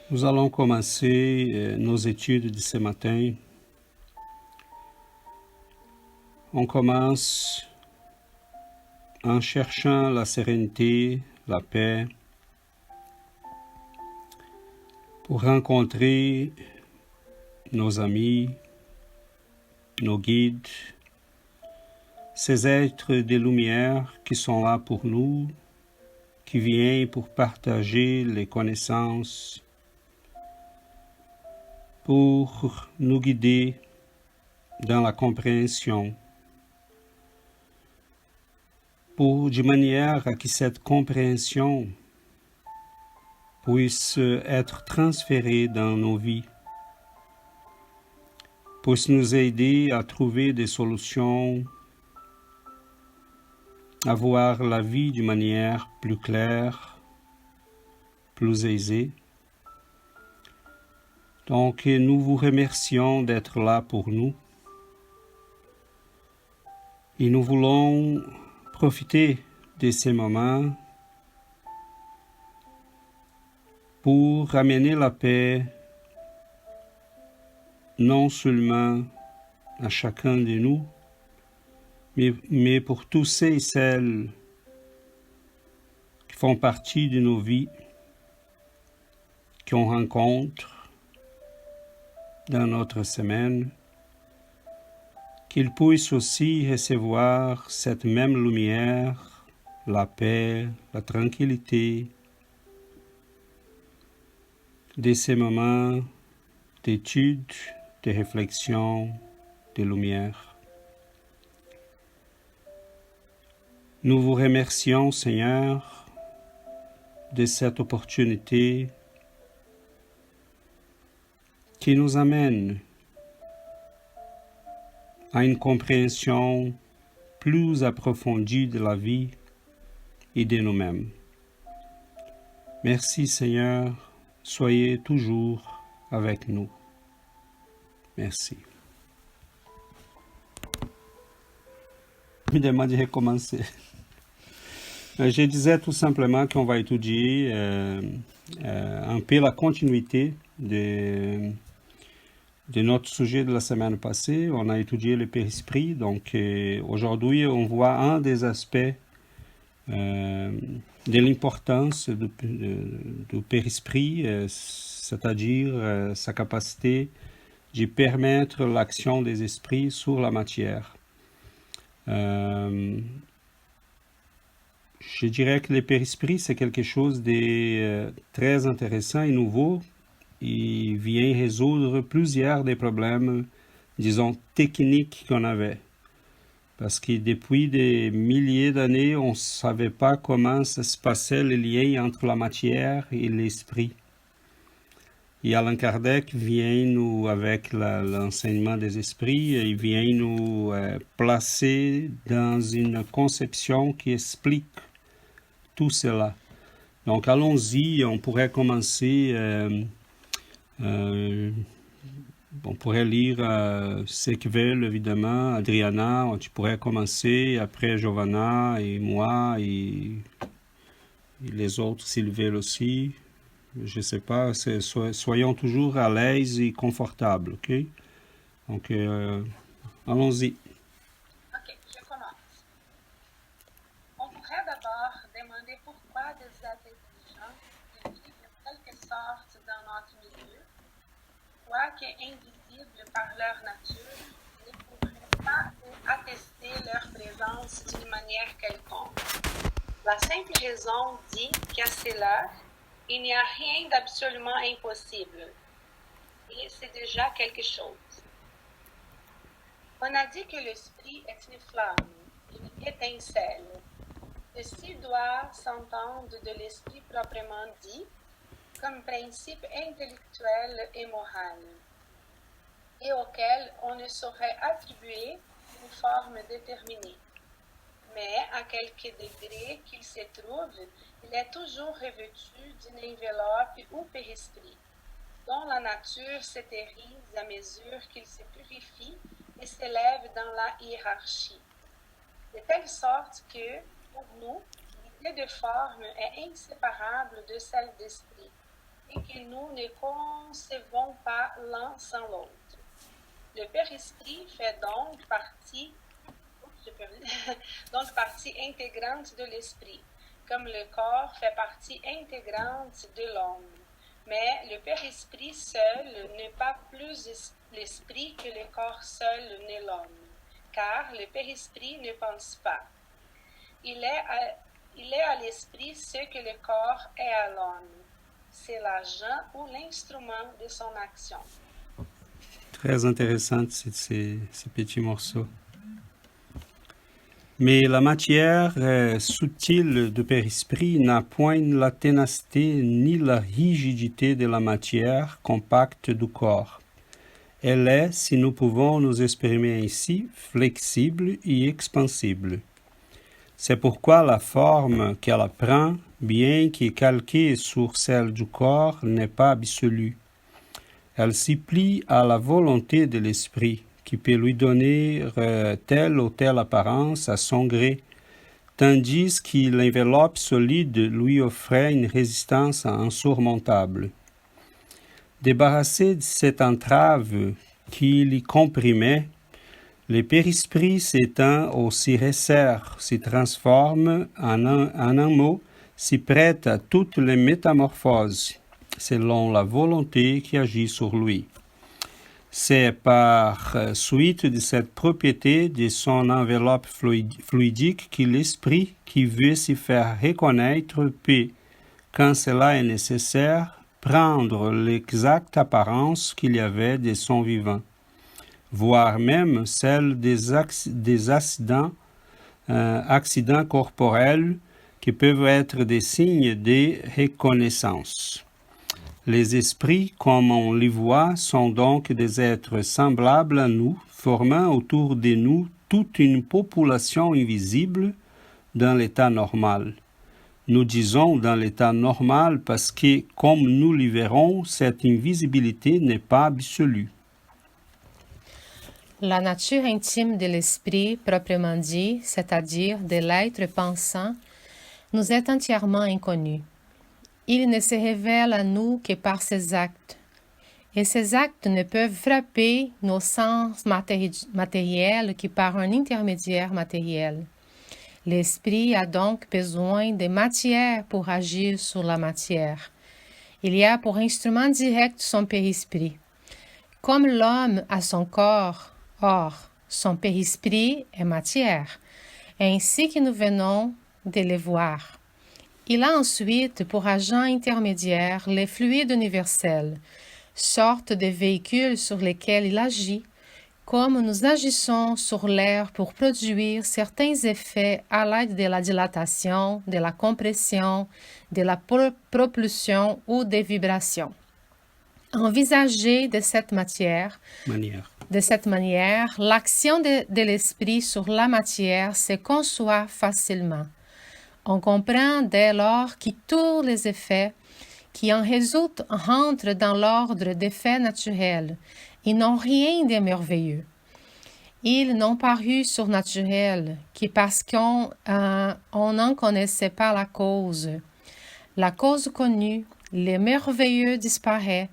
Nous allons commencer nos études de ce matin. On commence en cherchant la sérénité, la paix, pour rencontrer nos amis, nos guides, ces êtres de lumière qui sont là pour nous, qui viennent pour partager les connaissances, pour nous guider dans la compréhension, de manière à que cette compréhension puisse être transférée dans nos vies, puisse nous aider à trouver des solutions, à voir la vie d'une manière plus claire, plus aisée. Donc, nous vous remercions d'être là pour nous et nous voulons profiter de ces moments pour amener la paix non seulement à chacun de nous, mais pour tous ceux et celles qui font partie de nos vies, qu'on rencontre dans notre semaine, qu'ils puissent aussi recevoir cette même lumière, la paix, la tranquillité de ces moments d'étude, de réflexion, de lumière. Nous vous remercions, Seigneur, de cette opportunité qui nous amène à une compréhension plus approfondie de la vie et de nous-mêmes. Merci, Seigneur, soyez toujours avec nous. Merci. Je me demande de recommencer. Je disais tout simplement qu'on va étudier un peu la continuité de notre sujet de la semaine passée. On a étudié le périsprit. Donc aujourd'hui, on voit un des aspects de l'importance du périsprit, c'est-à-dire sa capacité de permettre l'action des esprits sur la matière. Je dirais que le périsprit, c'est quelque chose de très intéressant et nouveau. Il vient résoudre plusieurs des problèmes, disons, techniques qu'on avait. Parce que depuis des milliers d'années, on ne savait pas comment ça se passait le lien entre la matière et l'esprit. Et Allan Kardec vient nous, avec l'enseignement des esprits, il vient nous placer dans une conception qui explique tout cela. Donc allons-y, on pourrait commencer, on pourrait lire Sequel, évidemment, Adriana, tu pourrais commencer, après Giovanna et moi et les autres s'ils veulent aussi. Je ne sais pas, soyons toujours à l'aise et confortables, ok? Donc, allons-y. Ok, je commence. On pourrait d'abord demander pourquoi des êtres intelligents qui vivent en quelque sorte dans notre milieu, quoique invisibles par leur nature, ne pourraient pas attester leur présence d'une manière quelconque. La simple raison dit qu'à cela, il n'y a rien d'absolument impossible. Et c'est déjà quelque chose. On a dit que l'esprit est une flamme, une étincelle. Ceci doit s'entendre de l'esprit proprement dit, comme principe intellectuel et moral, et auquel on ne saurait attribuer une forme déterminée. Mais à quelque degré qu'il se trouve, il est toujours revêtu d'une enveloppe ou périsprit, dont la nature s'éthérise à mesure qu'il se purifie et s'élève dans la hiérarchie. De telle sorte que, pour nous, l'idée de forme est inséparable de celle d'esprit. et que nous ne concevons pas l'un sans l'autre. Le Père-Esprit fait donc partie donc partie intégrante de l'esprit, comme le corps fait partie intégrante de l'homme. Mais le Père-Esprit seul n'est pas plus l'esprit que le corps seul n'est l'homme, car le Père-Esprit ne pense pas. Il est à l'esprit ce que le corps est à l'homme. C'est l'agent ou l'instrument de son action. Très intéressant ces petits morceaux. Mais la matière subtile du Père-Esprit n'a point la ténacité ni la rigidité de la matière compacte du corps. Elle est, si nous pouvons nous exprimer ainsi, flexible et expansible. C'est pourquoi la forme qu'elle prend, bien que calquée sur celle du corps, n'est pas absolue. Elle s'y plie à la volonté de l'esprit, qui peut lui donner telle ou telle apparence à son gré, tandis que l'enveloppe solide lui offrait une résistance insurmontable. Débarrassé de cette entrave qui l'y comprimait, le Père-Esprit s'étend ou s'y resserre, s'y transforme en un mot, s'y prête à toutes les métamorphoses, selon la volonté qui agit sur lui. C'est par suite de cette propriété de son enveloppe fluidique que l'esprit qui veut s'y faire reconnaître peut, quand cela est nécessaire, prendre l'exacte apparence qu'il y avait de son vivant, voire même celle des accidents corporels qui peuvent être des signes de reconnaissance. Les esprits, comme on les voit, sont donc des êtres semblables à nous, formant autour de nous toute une population invisible dans l'état normal. Nous disons dans l'état normal parce que, comme nous le verrons, cette invisibilité n'est pas absolue. La nature intime de l'esprit, proprement dit, c'est-à-dire de l'être pensant, nous est entièrement inconnue. Il ne se révèle à nous que par ses actes, et ces actes ne peuvent frapper nos sens matériels que par un intermédiaire matériel. L'esprit a donc besoin de matière pour agir sur la matière. Il y a pour instrument direct son périsprit. Comme l'homme a son corps, or, son périsprit est matière, ainsi que nous venons de le voir. Il a ensuite pour agent intermédiaire les fluides universels, sorte de véhicules sur lesquels il agit, comme nous agissons sur l'air pour produire certains effets à l'aide de la dilatation, de la compression, de la propulsion ou des vibrations. Envisager de cette manière, l'action de l'esprit sur la matière se conçoit facilement. On comprend dès lors que tous les effets qui en résultent rentrent dans l'ordre des faits naturels et n'ont rien de merveilleux. Ils n'ont paru surnaturels que parce qu'on n'en connaissait pas la cause. La cause connue, le merveilleux disparaît,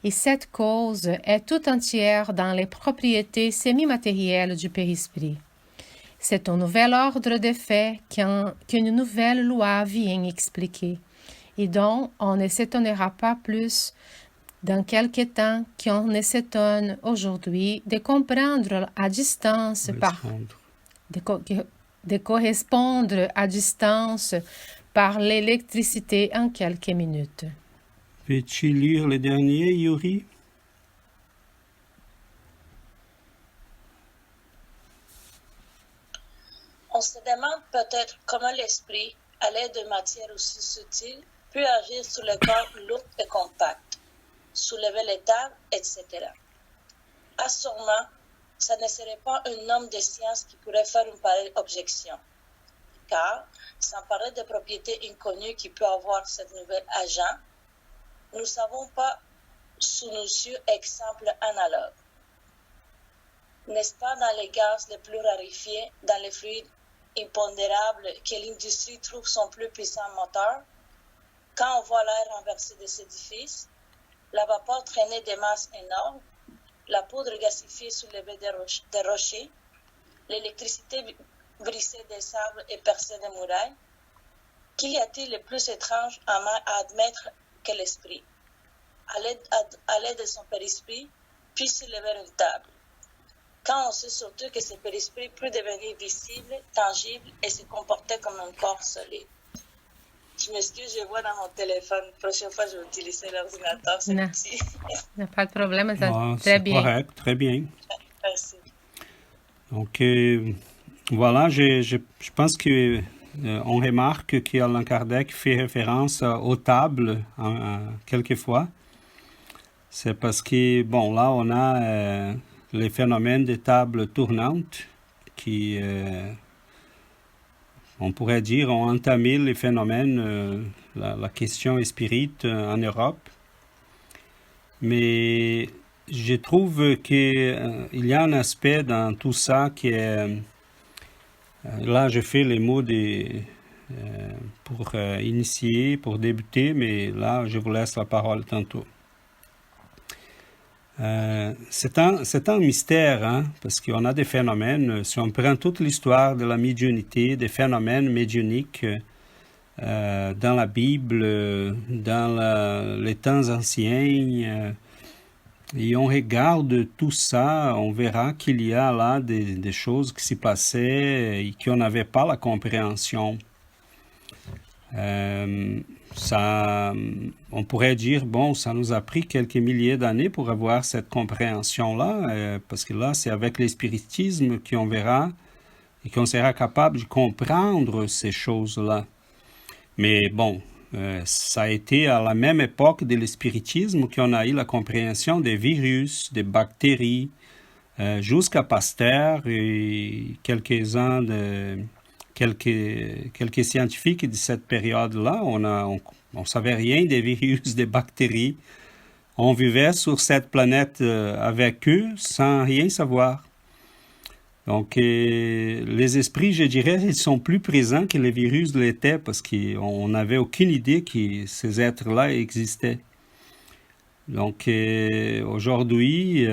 et cette cause est tout entière dans les propriétés semi-matérielles du périsprit. C'est un nouvel ordre de faits qu'une nouvelle loi vient expliquer, et dont on ne s'étonnera pas plus dans quelque temps qu'on ne s'étonne aujourd'hui de comprendre à distance de correspondre à distance par l'électricité en quelques minutes. Peux-tu lire le dernier, Yuri? On se demande peut-être comment l'esprit, à l'aide de matières aussi subtiles, peut agir sur le corps lourd et compact, soulever les tables, etc. Assurément, ce ne serait pas un homme de science qui pourrait faire une pareille objection, car, sans parler des propriétés inconnues qui peut avoir cette nouvelle agent, nous ne savons pas sous nos yeux exemples analogues. N'est-ce pas dans les gaz les plus raréfiés, dans les fluides impondérables que l'industrie trouve son plus puissant moteur? Quand on voit l'air renversé des édifices, la vapeur traîner des masses énormes, la poudre gasifiée soulevée des rochers, l'électricité brisée des sables et percée des murailles, qu'y a-t-il de plus étrange à admettre que l'esprit, à l'aide de son périsprit, puisse soulever une table? Quand on sait surtout que ce périsprit peut devenir visible, tangible et se comporter comme un corps solide. Je m'excuse, je vois dans mon téléphone. La prochaine fois, je vais utiliser l'ordinateur, c'est Non. petit. Il n'y a pas de problème, ça, Ah, très c'est bien. correct, très bien. Merci. Donc, voilà, je pense que on remarque qu'Allan Kardec fait référence aux tables quelquefois. C'est parce que, bon, là, on a les phénomènes des tables tournantes qui, on pourrait dire, ont entamé les phénomènes, la question spirite en Europe. Mais je trouve qu'il y a un aspect dans tout ça qui est... là, je fais les mots pour initier, pour débuter, mais là, je vous laisse la parole tantôt. C'est un mystère, hein, parce qu'on a des phénomènes. Si on prend toute l'histoire de la médiumnité, des phénomènes médiumniques dans la Bible, dans les temps anciens, et on regarde tout ça, on verra qu'il y a là des choses qui s'y passaient et qu'on n'avait pas la compréhension. Ça, on pourrait dire, bon, ça nous a pris quelques milliers d'années pour avoir cette compréhension-là, parce que là, c'est avec l'espiritisme qu'on verra et qu'on sera capable de comprendre ces choses-là. Mais bon, ça a été à la même époque de l'espiritisme qu'on a eu la compréhension des virus, des bactéries, jusqu'à Pasteur et quelques-uns de... Quelques scientifiques de cette période-là, on savait rien des virus, des bactéries. On vivait sur cette planète avec eux sans rien savoir. Donc, les esprits, je dirais, ils sont plus présents que les virus l'étaient parce qu'on n'avait aucune idée que ces êtres-là existaient. Donc, aujourd'hui...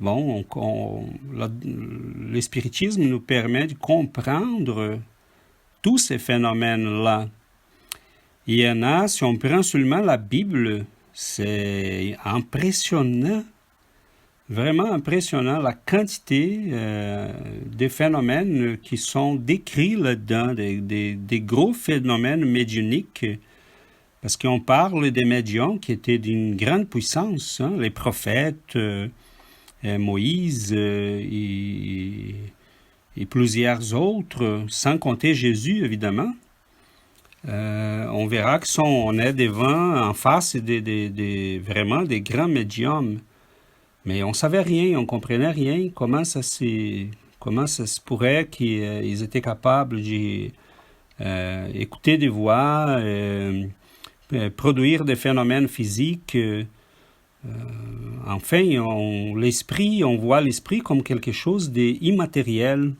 bon, l'espiritisme nous permet de comprendre tous ces phénomènes-là. Il y en a, si on prend seulement la Bible, c'est impressionnant, vraiment impressionnant la quantité de phénomènes qui sont décrits là-dedans, des gros phénomènes médiumniques. Parce qu'on parle des médiums qui étaient d'une grande puissance, hein, les prophètes... Moïse et plusieurs autres, sans compter Jésus, évidemment. On verra qu'on est devant, en face, vraiment des grands médiums. Mais on ne savait rien, on ne comprenait rien. Comment ça se pourrait qu'ils étaient capables d'écouter des voix, produire des phénomènes physiques. Enfin, on voit l'esprit comme quelque chose d'immatériel.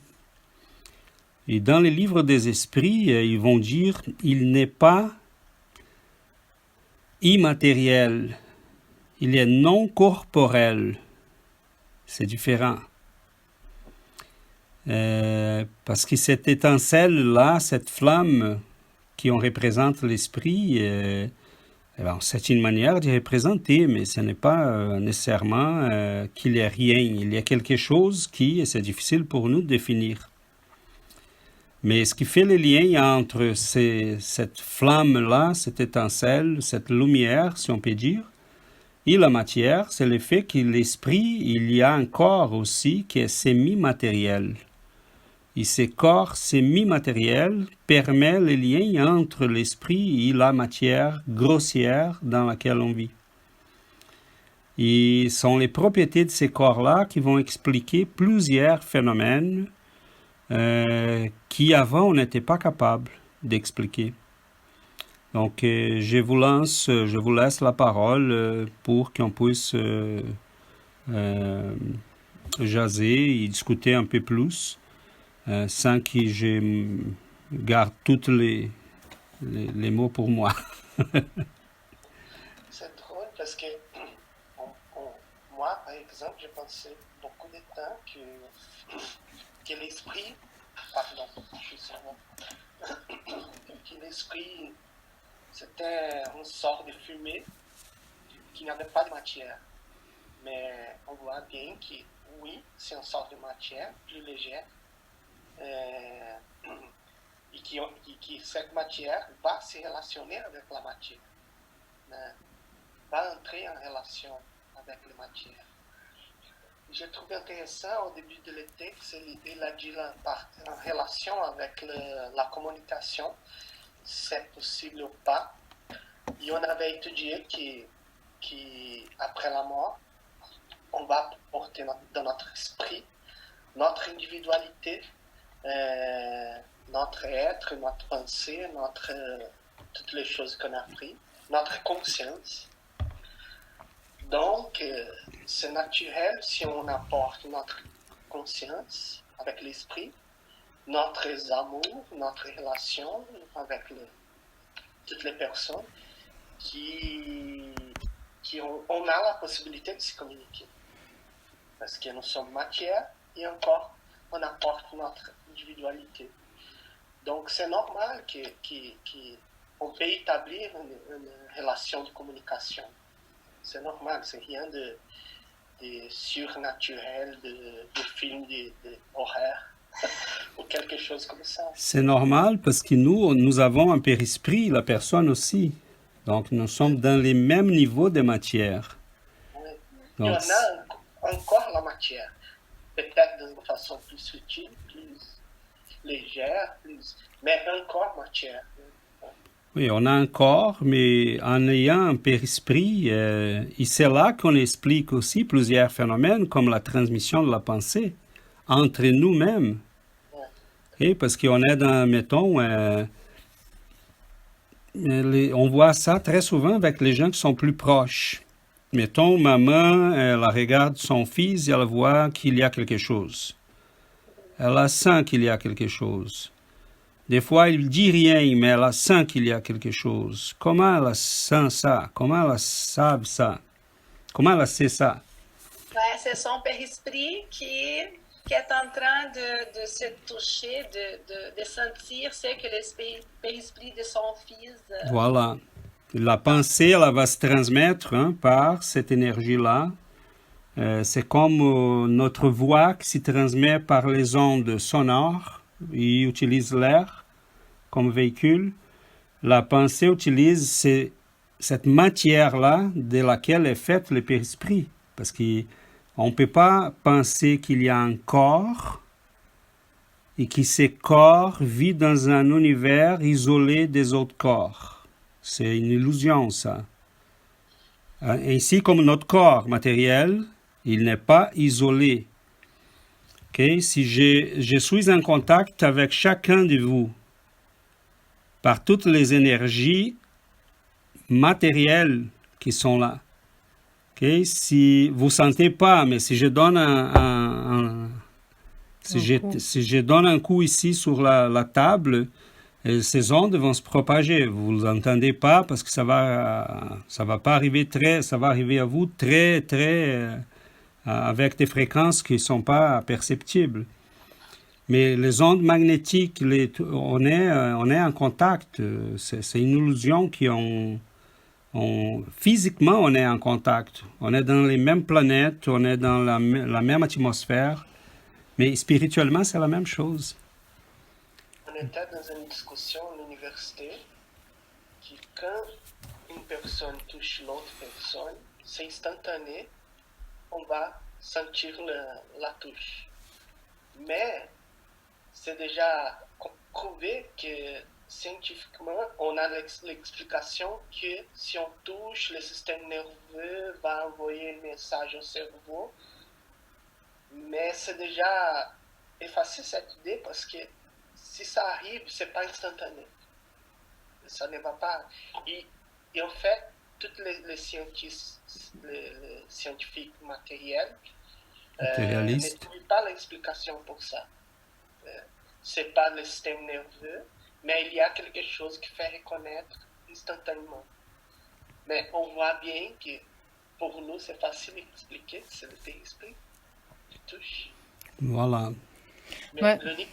Et dans les livres des esprits, ils vont dire il n'est pas immatériel, il est non corporel. C'est différent. Parce que cette étincelle-là, cette flamme qui représente l'esprit, c'est une manière de représenter, mais ce n'est pas nécessairement qu'il y ait rien. Il y a quelque chose qui, c'est difficile pour nous de définir. Mais ce qui fait le lien entre cette flamme-là, cette étincelle, cette lumière, si on peut dire, et la matière, c'est le fait que l'esprit, il y a un corps aussi qui est semi-matériel. Et ce corps semi-matériel permet le lien entre l'esprit et la matière grossière dans laquelle on vit. Et ce sont les propriétés de ces corps-là qui vont expliquer plusieurs phénomènes qui avant on n'était pas capable d'expliquer. Donc je vous laisse la parole pour qu'on puisse jaser et discuter un peu plus. Sans que je garde toutes les les mots pour moi. C'est drôle parce que moi, par exemple, j'ai pensé beaucoup de temps que l'esprit, pardon, je suis sûrement, que l'esprit, c'était une sorte de fumée qui n'avait pas de matière. Mais on voit bien que, oui, c'est une sorte de matière plus légère, et que cette matière va se relationner avec la matière, va entrer en relation avec la matière. J'ai trouvé intéressant au début de le texte, il a dit en relation avec la communication, c'est possible ou pas. Et on avait étudié qu'après la mort, on va porter dans notre esprit notre individualité, notre être, notre pensée, toutes les choses qu'on a appris, notre conscience. Donc, c'est naturel si on apporte notre conscience avec l'esprit, notre amour, notre relation avec toutes les personnes on a la possibilité de se communiquer. Parce que nous sommes matière et encore, on apporte notre individualité. Donc, c'est normal qu'on peut établir une relation de communication. C'est normal, c'est rien de surnaturel, de film d'horreur ou quelque chose comme ça. C'est normal parce que nous avons un périsprit, la personne aussi. Donc, nous sommes dans les mêmes niveaux de matière. Oui. Donc, il y en a encore la matière, peut-être d'une façon plus subtile, plus légère, mais encore matière. oui, on a un corps, mais en ayant un périsprit, et c'est là qu'on explique aussi plusieurs phénomènes comme la transmission de la pensée entre nous-mêmes. Et parce qu'on est dans, mettons, on voit ça très souvent avec les gens qui sont plus proches. Mettons, maman, elle regarde son fils et elle voit qu'il y a quelque chose. Elle sent qu'il y a quelque chose. Des fois, il dit rien, mais elle sent qu'il y a quelque chose. Comment elle sent ça? Comment elle sait ça? Comment elle sait ça? Ouais, c'est son périsprit qui est en train de se toucher, de sentir ce que l'esprit de son fils. Voilà. La pensée, elle va se transmettre par cette énergie-là. C'est comme notre voix qui se transmet par les ondes sonores. Il utilise l'air comme véhicule. La pensée utilise cette matière-là de laquelle est fait le périsprit. Parce qu'on ne peut pas penser qu'il y a un corps et que ce corps vit dans un univers isolé des autres corps. C'est une illusion, ça. Ainsi comme notre corps matériel, il n'est pas isolé. Okay? Si je suis en contact avec chacun de vous par toutes les énergies matérielles qui sont là, okay? Si vous ne sentez pas, mais si je donne si je donne un coup ici sur la table, ces ondes vont se propager. Vous ne l'entendez pas parce que ça va pas arriver ça va arriver à vous très avec des fréquences qui ne sont pas perceptibles. Mais les ondes magnétiques, on est en contact. C'est une illusion physiquement, on est en contact. On est dans les mêmes planètes, on est dans la même atmosphère. Mais spirituellement, c'est la même chose. On était dans une discussion à l'université que quand une personne touche l'autre personne, c'est instantané, on va sentir la touche. Mais c'est déjà prouvé que scientifiquement, on a l'explication que si on touche, le système nerveux va envoyer un message au cerveau. Mais c'est déjà effacé cette idée parce que si ça arrive, c'est pas instantané. Ça ne va pas. Et en fait, tous les scientifiques matériels ne trouvent pas l'explication pour ça. C'est pas le système nerveux, Mais il y a quelque chose qui fait reconnaître instantanément. Mais on voit bien que pour nous, c'est facile d'expliquer, c'est le esprit qui touche. Voilà. Mais Ouais. l'unique